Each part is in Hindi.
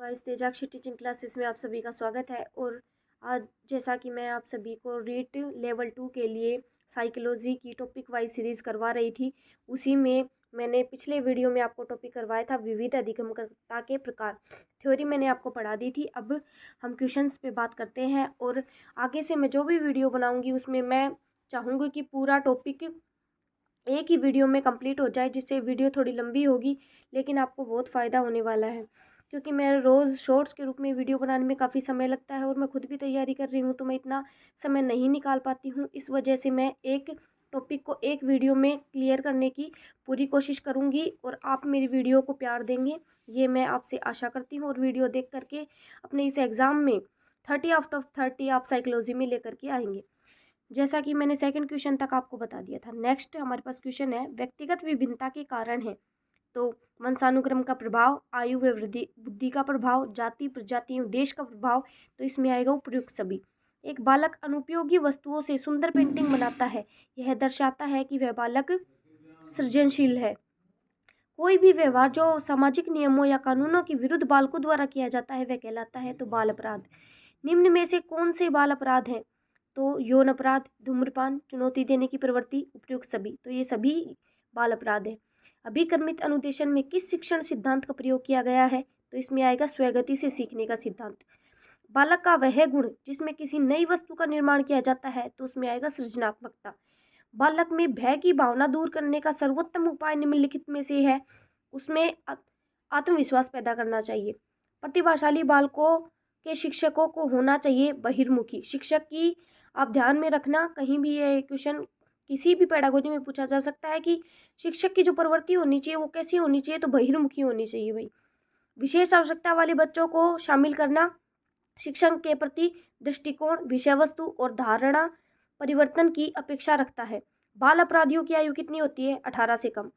गाइस तेजाक्षी टीचिंग क्लासेस में आप सभी का स्वागत है। और आज जैसा कि मैं आप सभी को रीट लेवल 2 के लिए साइकोलॉजी की टॉपिक वाइज सीरीज़ करवा रही थी, उसी में मैंने पिछले वीडियो में आपको टॉपिक करवाया था विविध अधिगमकर्ता के प्रकार। थ्योरी मैंने आपको पढ़ा दी थी। अब हम क्वेश्चंस पे बात करते हैं और आगे से मैं जो भी वीडियो बनाऊँगी उसमें मैं चाहूँगी कि पूरा टॉपिक एक ही वीडियो में कंप्लीट हो जाए, जिससे वीडियो थोड़ी लंबी होगी लेकिन आपको बहुत फ़ायदा होने वाला है। क्योंकि मैं रोज़ शॉर्ट्स के रूप में वीडियो बनाने में काफ़ी समय लगता है और मैं खुद भी तैयारी कर रही हूँ, तो मैं इतना समय नहीं निकाल पाती हूँ। इस वजह से मैं एक टॉपिक को एक वीडियो में क्लियर करने की पूरी कोशिश करूँगी और आप मेरी वीडियो को प्यार देंगे, ये मैं आपसे आशा करती हूँ। और वीडियो देख करके अपने इस एग्ज़ाम में 30 आउट ऑफ 30 आप साइकोलॉजी में लेकर के आएंगे, जैसा कि मैंने सेकंड क्वेश्चन तक आपको बता दिया था। नेक्स्ट हमारे पास क्वेश्चन है, व्यक्तिगत विभिन्नता के कारण है। तो वंशानुक्रम का प्रभाव, आयु व वृद्धि बुद्धि का प्रभाव, जाति प्रजाति देश का प्रभाव, तो इसमें आएगा उपयुक्त सभी। एक बालक अनुपयोगी वस्तुओं से सुंदर पेंटिंग बनाता है, यह दर्शाता है कि वह बालक सृजनशील है। कोई भी व्यवहार जो सामाजिक नियमों या कानूनों के विरुद्ध बालकों द्वारा किया जाता है वह कहलाता है तो बाल अपराध। निम्न में से कौन से बाल अपराध हैं? तो यौन अपराध, धूम्रपान, चुनौती देने की प्रवृत्ति, उपयुक्त सभी, तो ये सभी बाल अपराध है। अभिकर्मित अनुदेशन में किस शिक्षण सिद्धांत का प्रयोग किया गया है? तो इसमें आएगा स्वगति से सीखने का सिद्धांत। बालक का वह गुण जिसमें किसी नई वस्तु का निर्माण किया जाता है, तो उसमें आएगा सृजनात्मकता। बालक में भय की भावना दूर करने का सर्वोत्तम उपाय निम्नलिखित में से है, उसमें आत्मविश्वास पैदा करना चाहिए। प्रतिभाशाली बालकों के शिक्षकों को होना चाहिए बहिर्मुखी। शिक्षक की आप ध्यान में रखना, कहीं भी ये क्वेश्चन किसी भी पेडागोजी में पूछा जा सकता है कि शिक्षक की जो प्रवृत्ति होनी चाहिए वो कैसी होनी चाहिए, तो बहिर्मुखी होनी चाहिए भाई। विशेष आवश्यकता वाले बच्चों को शामिल करना, शिक्षण के प्रति दृष्टिकोण, विषय वस्तु और धारणा परिवर्तन की अपेक्षा रखता है। बाल अपराधियों की आयु कितनी होती है? 18 से कम।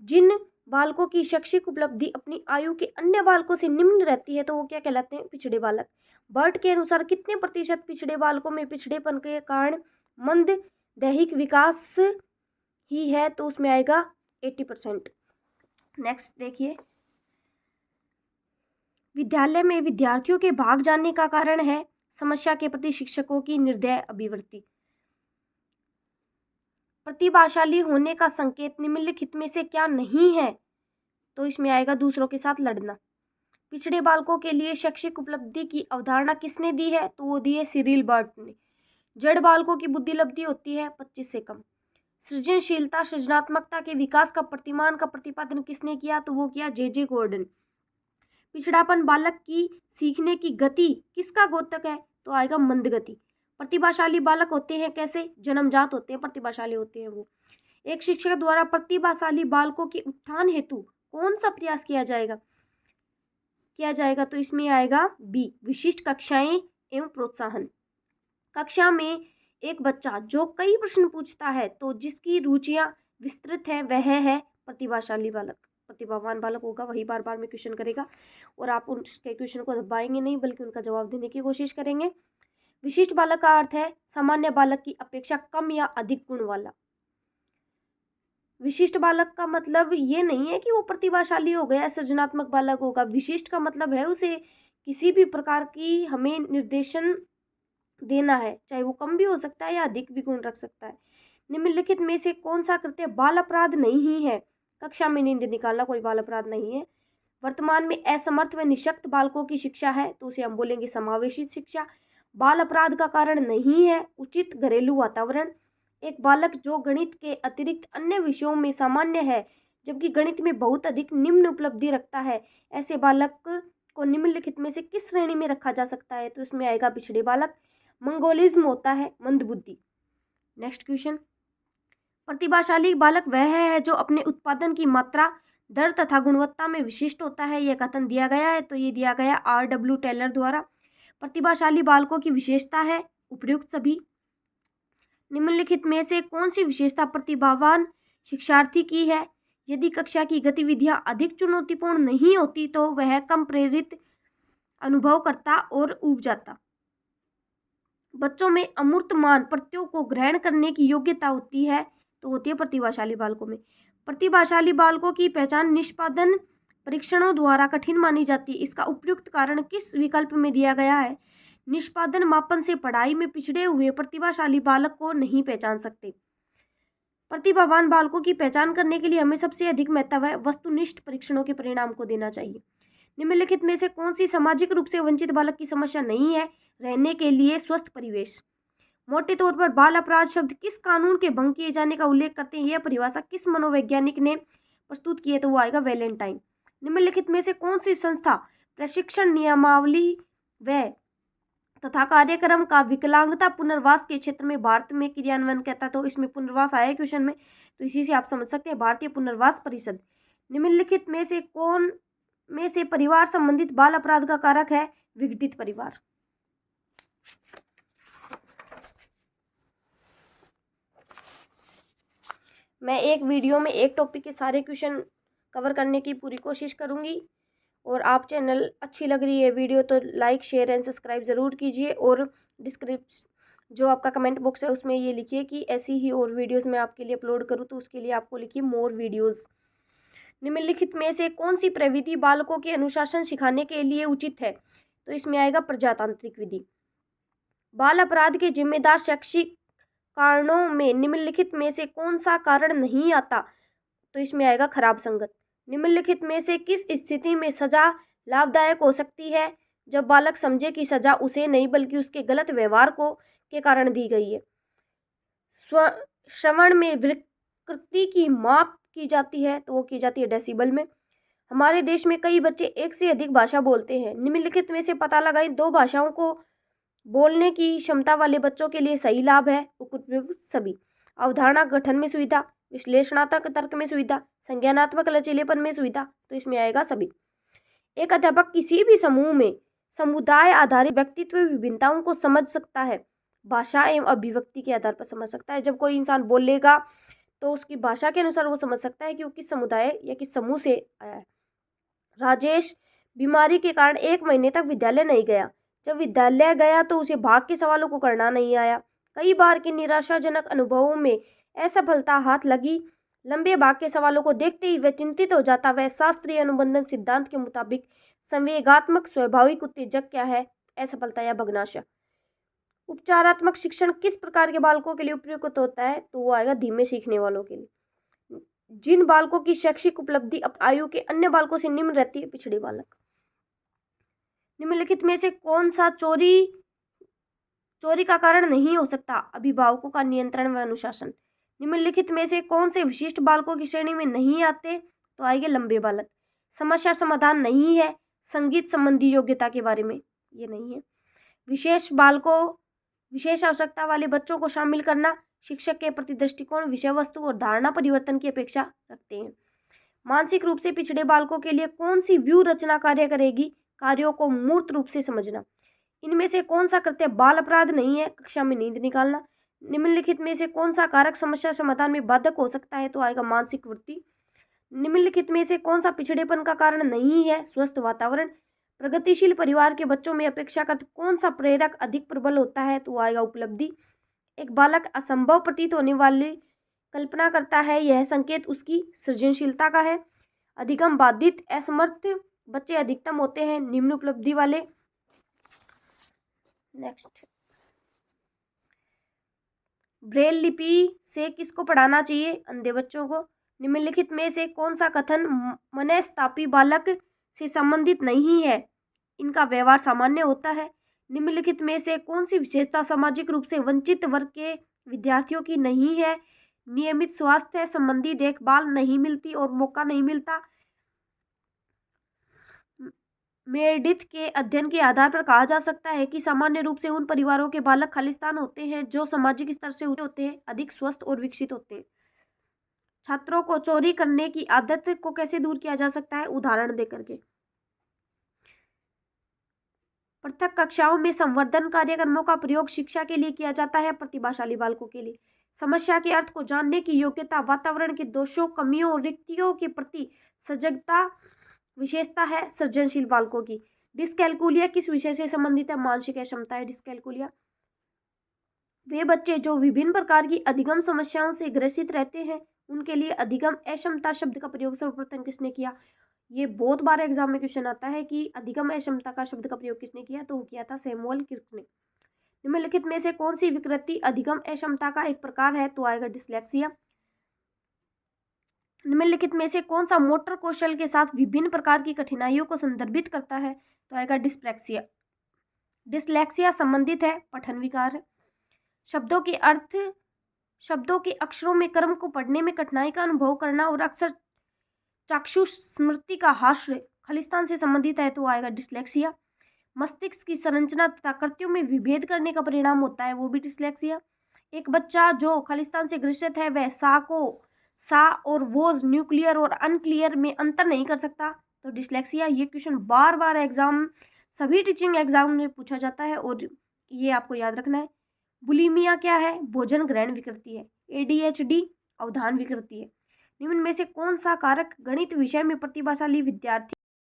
जिन बालकों की शैक्षिक उपलब्धि अपनी आयु के अन्य बालकों से निम्न रहती है, तो वो क्या कहलाते हैं? पिछड़े बालक। बर्ट के अनुसार कितने प्रतिशत पिछड़े बालकों में पिछड़ेपन के कारण मंद दैहिक विकास ही है? तो उसमें आएगा 80%। नेक्स्ट देखिए, विद्यालय में विद्यार्थियों के भाग जाने का कारण है समस्या के प्रति शिक्षकों की निर्दय अभिवृत्ति। प्रतिभाशाली होने का संकेत निम्नलिखित में से क्या नहीं है? तो इसमें आएगा दूसरों के साथ लड़ना। पिछड़े बालकों के लिए शैक्षिक उपलब्धि की अवधारणा किसने दी है? तो वो दी है सिरिल बर्ट ने। जड़ बालकों की बुद्धि लब्धि होती है 25 से कम। सृजनशीलता सृजनात्मकता के विकास का प्रतिमान का प्रतिपादन किसने किया? तो वो किया जे गॉर्डन। पिछड़ापन बालक की सीखने की गति किसका द्योतक है? तो आएगा मंद गति। प्रतिभाशाली बालक होते हैं कैसे? जन्मजात होते हैं, प्रतिभाशाली होते हैं वो। एक शिक्षक द्वारा प्रतिभाशाली बालकों के उत्थान हेतु कौन सा प्रयास किया जाएगा? तो इसमें आएगा बी, विशिष्ट कक्षाएं एवं प्रोत्साहन। कक्षा में एक बच्चा जो कई प्रश्न पूछता है, तो जिसकी रुचियां विस्तृत हैं वह है प्रतिभाशाली बालक। प्रतिभावान बालक होगा वही बार बार में क्वेश्चन करेगा और आप उसके क्वेश्चन को दबाएंगे नहीं बल्कि उनका जवाब देने की कोशिश करेंगे। विशिष्ट बालक का अर्थ है सामान्य बालक की अपेक्षा कम या अधिक गुण वाला। विशिष्ट बालक का मतलब ये नहीं है कि वो प्रतिभाशाली हो गया, सृजनात्मक बालक होगा। विशिष्ट का मतलब है उसे किसी भी प्रकार की हमें निर्देशन देना है, चाहे वो कम भी हो सकता है या अधिक भी गुण रख सकता है। निम्नलिखित में से कौन सा कृत्य बाल अपराध नहीं है? कक्षा में नींद निकालना कोई बाल अपराध नहीं है। वर्तमान में असमर्थ व निशक्त बालकों की शिक्षा है, तो उसे हम बोलेंगे समावेशी शिक्षा। बाल अपराध का कारण नहीं है उचित घरेलू वातावरण। एक बालक जो गणित के अतिरिक्त अन्य विषयों में सामान्य है जबकि गणित में बहुत अधिक निम्न उपलब्धि रखता है, ऐसे बालक को निम्नलिखित में से किस श्रेणी में रखा जा सकता है? तो इसमें आएगा पिछड़े बालक। मंगोलिज्म होता है मंदबुद्धि। नेक्स्ट क्वेश्चन, प्रतिभाशाली बालक वह है जो अपने उत्पादन की मात्रा, दर तथा गुणवत्ता में विशिष्ट होता है, यह कथन दिया गया है, तो ये दिया गया RW टेलर द्वारा। प्रतिभाशाली बालकों की विशेषता है उपयुक्त सभी। निम्नलिखित में से कौन सी विशेषता प्रतिभावान शिक्षार्थी की है? यदि कक्षा की गतिविधियां अधिक चुनौतीपूर्ण नहीं होती तो वह कम प्रेरित अनुभव करता और ऊब जाता। बच्चों में अमूर्तमान प्रत्ययों को ग्रहण करने की योग्यता होती है, तो होती है प्रतिभाशाली बालकों में। प्रतिभाशाली बालकों की पहचान निष्पादन परीक्षणों द्वारा कठिन मानी जाती है। इसका उपयुक्त कारण किस विकल्प में दिया गया है? निष्पादन मापन से पढ़ाई में पिछड़े हुए प्रतिभाशाली बालक को नहीं पहचान सकते। प्रतिभावान बालकों की पहचान करने के लिए हमें सबसे अधिक महत्व है वस्तुनिष्ठ परीक्षणों के परिणाम को देना चाहिए। निम्नलिखित में से कौन सी सामाजिक रूप से वंचित बालक की समस्या नहीं है? रहने के लिए स्वस्थ परिवेश। मोटे तौर पर बाल अपराध शब्द किस कानून के भंग किए जाने का उल्लेख करते हैं? यह परिभाषा किस मनोवैज्ञानिक ने प्रस्तुत की है? तो वो आएगा वैलेंटाइन। निम्नलिखित में से कौन सी संस्था प्रशिक्षण नियमावली व तथा कार्यक्रम का विकलांगता पुनर्वास के क्षेत्र में भारत में क्रियान्वयन करता है? तो इसमें पुनर्वास आया है क्वेश्चन में, तो इसी से आप समझ सकते हैं भारतीय पुनर्वास परिषद। निम्नलिखित में से कौन में से परिवार संबंधित बाल अपराध का कारक है? विघटित परिवार। मैं एक वीडियो में एक टॉपिक के सारे क्वेश्चन कवर करने की पूरी कोशिश करूंगी, और आप चैनल अच्छी लग रही है वीडियो तो लाइक शेयर एंड सब्सक्राइब ज़रूर कीजिए, और डिस्क्रिप्शन जो आपका कमेंट बॉक्स है उसमें ये लिखिए कि ऐसी ही और वीडियोस मैं आपके लिए अपलोड करूँ, तो उसके लिए आपको लिखिए मोर वीडियोस। निम्नलिखित में से कौन सी प्रविधि बालकों के अनुशासन सिखाने के लिए उचित है? तो इसमें आएगा प्रजातांत्रिक विधि। बाल अपराध के जिम्मेदार शैक्षिक कारणों में निम्नलिखित में से कौन सा कारण नहीं आता? तो इसमें आएगा खराब संगत। निम्नलिखित में से किस स्थिति में सजा लाभदायक हो सकती है? जब बालक समझे कि सजा उसे नहीं बल्कि उसके गलत व्यवहार को के कारण दी गई है। श्रवण में विकृति की माप की जाती है, तो वो की जाती है डेसिबल में। हमारे देश में कई बच्चे एक से अधिक भाषा बोलते हैं। निम्नलिखित में से पता लगाएं 2 भाषाओं को बोलने की क्षमता वाले बच्चों के लिए सही लाभ है। उपयुक्त सभी। अवधारणा गठन में सुविधा, विश्लेषणात्मक तर्क में सुविधा, संज्ञानात्मक लचीलेपन में सुविधा, तो इसमें आएगा सभी। एक अध्यापक किसी भी समूह में समुदाय आधारित व्यक्तित्व विभिन्नताओं को समझ सकता है। भाषा एवं अभिव्यक्ति के आधार पर समझ सकता है। जब कोई इंसान बोलेगा तो उसकी भाषा के अनुसार वो समझ सकता है कि वो किस समुदाय या किस समूह से आया है। राजेश बीमारी के कारण 1 महीने तक विद्यालय नहीं गया। जब विद्यालय गया तो उसे भाग के सवालों को करना नहीं आया। कई बार के निराशाजनक अनुभवों में असफलता हाथ लगी। लंबे भाग के सवालों को देखते ही वह चिंतित हो जाता। वह शास्त्रीय अनुबंधन सिद्धांत के मुताबिक संवेगात्मक स्वाभाविक उत्तेजक क्या है? असफलता या भग्नाशय। उपचारात्मक शिक्षण किस प्रकार के बालकों के लिए उपयुक्त होता है? तो वो आएगा धीमे सीखने वालों के लिए। जिन बालकों की शैक्षिक उपलब्धि आयु के अन्य बालकों से निम्न रहती है, पिछड़े बालक। निम्नलिखित में से कौन सा चोरी का कारण नहीं हो सकता? अभिभावकों का नियंत्रण व अनुशासन। निम्नलिखित में से कौन से विशिष्ट बालकों की श्रेणी में नहीं आते? तो आएंगे लंबे बालक। समस्या समाधान नहीं है। संगीत संबंधी योग्यता के बारे में ये नहीं है। विशेष आवश्यकता वाले बच्चों को शामिल करना। शिक्षक के प्रति दृष्टिकोण विषय वस्तु और धारणा परिवर्तन की अपेक्षा रखते हैं। मानसिक रूप से पिछड़े बालकों के लिए कौन सी व्यू रचना कार्य करेगी? कार्यों को मूर्त रूप से समझना। इनमें से कौन सा कृत्य बाल अपराध नहीं है? कक्षा में नींद निकालना। निम्नलिखित में से कौन सा कारक समस्या समाधान में बाधक हो सकता है? तो आएगा मानसिक वृत्ति। निम्नलिखित में से कौन सा पिछड़ेपन का कारण नहीं है? स्वस्थ वातावरण। प्रगतिशील परिवार के बच्चों में अपेक्षाकृत कौन सा प्रेरक अधिक प्रबल होता है? तो आएगा उपलब्धि। एक बालक असंभव प्रतीत होने वाली कल्पना करता है, यह संकेत उसकी सृजनशीलता का है। अधिगम बाधित असमर्थ बच्चे अधिकतम होते हैं निम्न उपलब्धि वाले। नेक्स्ट, ब्रेल लिपि से किसको पढ़ाना चाहिए? अंधे बच्चों को। निम्नलिखित में से कौन सा कथन मनस्तापी बालक से संबंधित नहीं है? इनका व्यवहार सामान्य होता है। निम्नलिखित में से कौन सी विशेषता सामाजिक रूप से वंचित वर्ग के विद्यार्थियों की नहीं है? नियमित स्वास्थ्य संबंधी देखभाल नहीं मिलती और मौका नहीं मिलता। मेरेडिथ के अध्ययन के आधार पर कहा जा सकता है कि सामान्य रूप से उन परिवारों के बालक खालिस्तान होते हैं जो सामाजिक स्तर से होते हैं, अधिक स्वस्थ और विकसित होते हैं। छात्रों को चोरी करने की आदत को कैसे दूर किया जा सकता है? उदाहरण देकर के। पृथक कक्षाओं में संवर्धन कार्यक्रमों का प्रयोग शिक्षा के लिए किया जाता है, प्रतिभाशाली बालकों के लिए। समस्या के अर्थ को जानने की योग्यता, वातावरण के दोषों, कमियों और रिक्तियों के प्रति सजगता विशेषता है सृजनशील बालकों की। डिस्कैलकुलिया किस विषय से संबंधित है? मानसिक अक्षमता है डिस्कैलकुलिया। वे बच्चे जो विभिन्न प्रकार की अधिगम समस्याओं से ग्रसित रहते हैं, उनके लिए अधिगम अक्षमता शब्द का प्रयोग सर्वप्रथम किसने किया? ये बहुत बार एग्जाम में क्वेश्चन आता है कि अधिगम अक्षमता का शब्द का प्रयोग किसने किया, तो वो किया था सैमुअल क्रिक ने। निम्नलिखित में से कौन सी विकृति अधिगम अक्षमता का एक प्रकार है, तो आएगा डिसलेक्सिया। निम्नलिखित में से कौन सा मोटर कौशल के साथ विभिन्न प्रकार की कठिनाइयों को संदर्भित करता है, तो आएगा डिस्प्रैक्सिया। डिसलेक्सिया संबंधित है पठन विकार। शब्दों के अर्थ, शब्दों के अक्षरों में क्रम को पढ़ने में कठिनाई का अनुभव करना और अक्सर चाक्षु स्मृति का हास्य खलिस्तान से संबंधित है, तो आएगा डिसलेक्सिया। मस्तिष्क की संरचना तथा कृत्यों में विभेद करने का परिणाम होता है, वो भी डिसलेक्सिया। एक बच्चा जो खलिस्तान से ग्रसित है वह सा और वोज न्यूक्लियर और अनक्लियर में अंतर नहीं कर सकता, तो डिसलेक्सिया। ये क्वेश्चन बार बार एग्जाम, सभी टीचिंग एग्जाम में पूछा जाता है और ये आपको याद रखना है। बुलिमिया क्या है, भोजन ग्रहण विकृति है। ADHD अवधान विकृति है। निम्न में से कौन सा कारक गणित विषय में प्रतिभाशाली विद्यार्थी